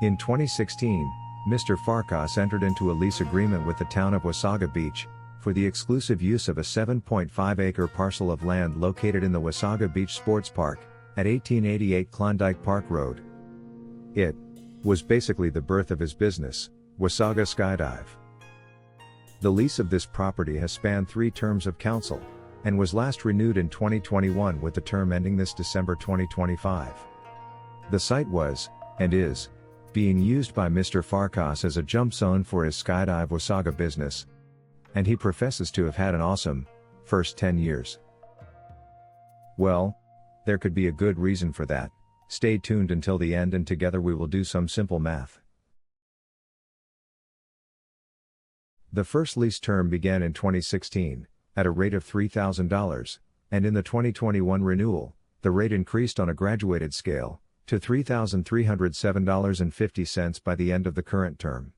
In 2016, Mr. Farkas entered into a lease agreement with the town of Wasaga Beach for the exclusive use of a 7.5-acre parcel of land located in the Wasaga Beach Sports Park at 1888 Klondike Park Road. It was basically the birth of his business, Wasaga Skydive. The lease of this property has spanned 3 terms of council and was last renewed in 2021 with the term ending this December 2025. The site was, and is, being used by Mr. Farkas as a jump zone for his Skydive Wasaga business, and he professes to have had an awesome first 10 years. Well, there could be a good reason for that. Stay tuned until the end and together we will do some simple math. The first lease term began in 2016, at a rate of $3,000, and in the 2021 renewal, the rate increased on a graduated scale to $3,307.50 by the end of the current term.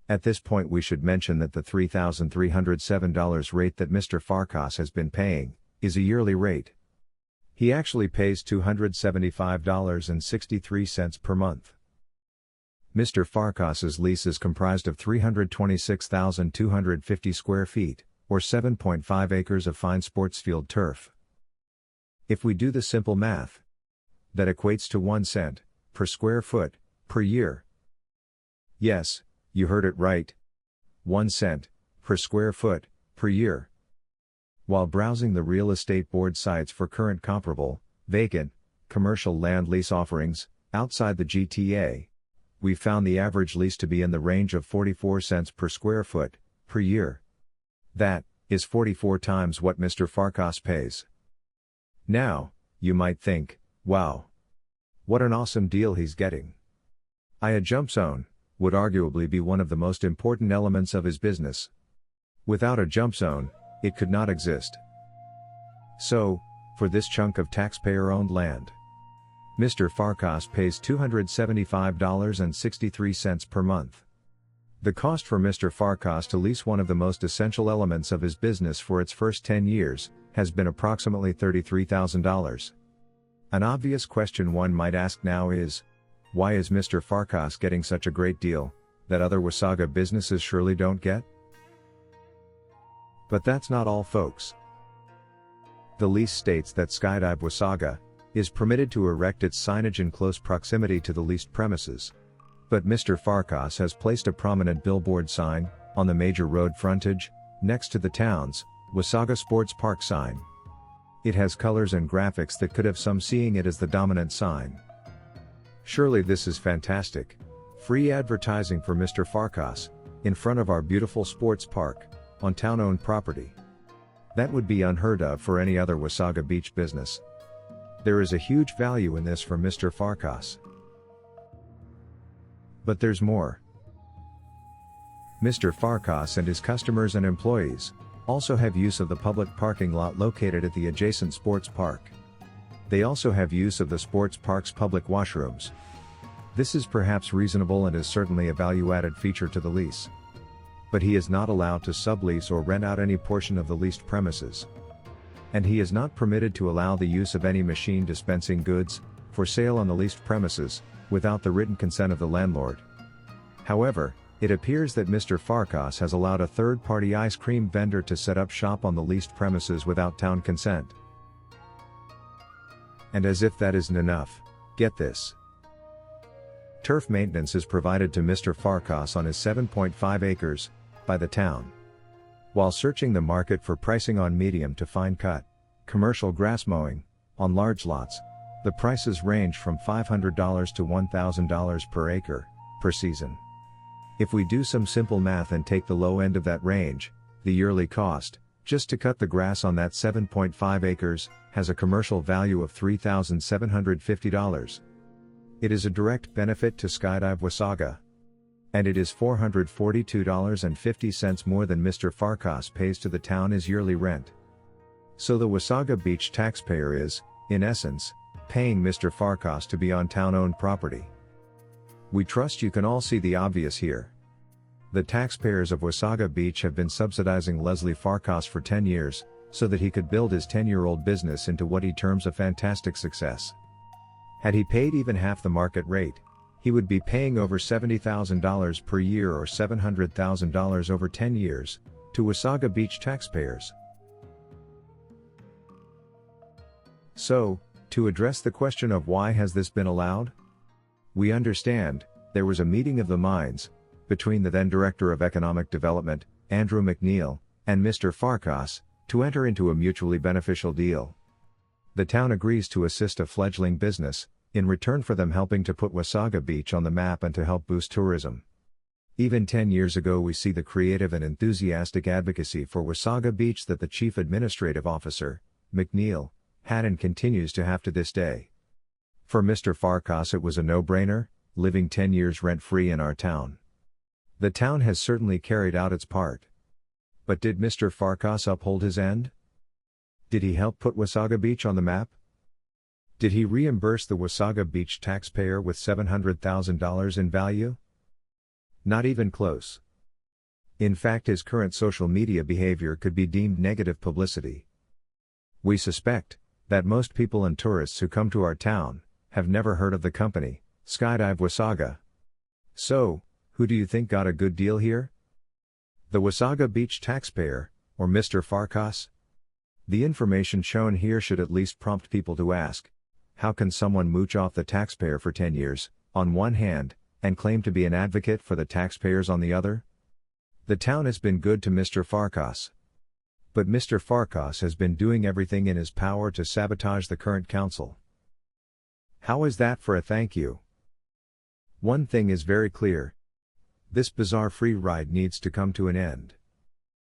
At this point we should mention that the $3,307 rate that Mr. Farkas has been paying is a yearly rate. He actually pays $275.63 per month. Mr. Farkas's lease is comprised of 326,250 square feet, or 7.5 acres of fine sports field turf. If we do the simple math, that equates to 1 cent per square foot per year. Yes, you heard it right. 1 cent per square foot per year. While browsing the real estate board sites for current comparable, vacant, commercial land lease offerings outside the GTA, we found the average lease to be in the range of 44 cents per square foot per year. That is 44 times what Mr. Farkas pays. Now, you might think, wow, what an awesome deal he's getting. A jump zone would arguably be one of the most important elements of his business. Without a jump zone, it could not exist. So, for this chunk of taxpayer-owned land, Mr. Farkas pays $275.63 per month. The cost for Mr. Farkas to lease one of the most essential elements of his business for its first 10 years has been approximately $33,000. An obvious question one might ask now is, why is Mr. Farkas getting such a great deal that other Wasaga businesses surely don't get? But that's not all, folks. The lease states that Skydive Wasaga is permitted to erect its signage in close proximity to the leased premises. But Mr. Farkas has placed a prominent billboard sign on the major road frontage next to the town's Wasaga Sports Park sign. It has colors and graphics that could have some seeing it as the dominant sign. Surely this is fantastic. Free advertising for Mr. Farkas in front of our beautiful sports park on town-owned property. That would be unheard of for any other Wasaga Beach business. There is a huge value in this for Mr. Farkas. But there's more. Mr. Farkas and his customers and employees also have use of the public parking lot located at the adjacent sports park. They also have use of the sports park's public washrooms. This is perhaps reasonable and is certainly a value-added feature to the lease. But he is not allowed to sublease or rent out any portion of the leased premises. And he is not permitted to allow the use of any machine dispensing goods for sale on the leased premises without the written consent of the landlord. However, it appears that Mr. Farkas has allowed a third-party ice cream vendor to set up shop on the leased premises without town consent. And as if that isn't enough, get this. Turf maintenance is provided to Mr. Farkas on his 7.5 acres by the town. While searching the market for pricing on medium to fine cut commercial grass mowing on large lots, the prices range from $500 to $1,000 per acre per season. If we do some simple math and take the low end of that range, the yearly cost, just to cut the grass on that 7.5 acres, has a commercial value of $3,750. It is a direct benefit to Skydive Wasaga. And it is $442.50 more than Mr. Farkas pays to the town as yearly rent. So the Wasaga Beach taxpayer is, in essence, paying Mr. Farkas to be on town-owned property. We trust you can all see the obvious here. The taxpayers of Wasaga Beach have been subsidizing Leslie Farkas for 10 years, so that he could build his 10-year-old business into what he terms a fantastic success. Had he paid even half the market rate, he would be paying over $70,000 per year or $700,000 over 10 years, to Wasaga Beach taxpayers. So, to address the question of why has this been allowed? We understand, there was a meeting of the minds, between the then Director of Economic Development, Andrew McNeil, and Mr. Farkas, to enter into a mutually beneficial deal. The town agrees to assist a fledgling business, in return for them helping to put Wasaga Beach on the map and to help boost tourism. Even 10 years ago we see the creative and enthusiastic advocacy for Wasaga Beach that the Chief Administrative Officer, McNeil, had and continues to have to this day. For Mr. Farkas it was a no-brainer, living 10 years rent-free in our town. The town has certainly carried out its part. But did Mr. Farkas uphold his end? Did he help put Wasaga Beach on the map? Did he reimburse the Wasaga Beach taxpayer with $700,000 in value? Not even close. In fact, his current social media behavior could be deemed negative publicity. We suspect that most people and tourists who come to our town have never heard of the company, Skydive Wasaga. So, who do you think got a good deal here? The Wasaga Beach taxpayer, or Mr. Farkas? The information shown here should at least prompt people to ask, how can someone mooch off the taxpayer for 10 years, on one hand, and claim to be an advocate for the taxpayers on the other? The town has been good to Mr. Farkas. But Mr. Farkas has been doing everything in his power to sabotage the current council. How is that for a thank you? One thing is very clear. This bizarre free ride needs to come to an end.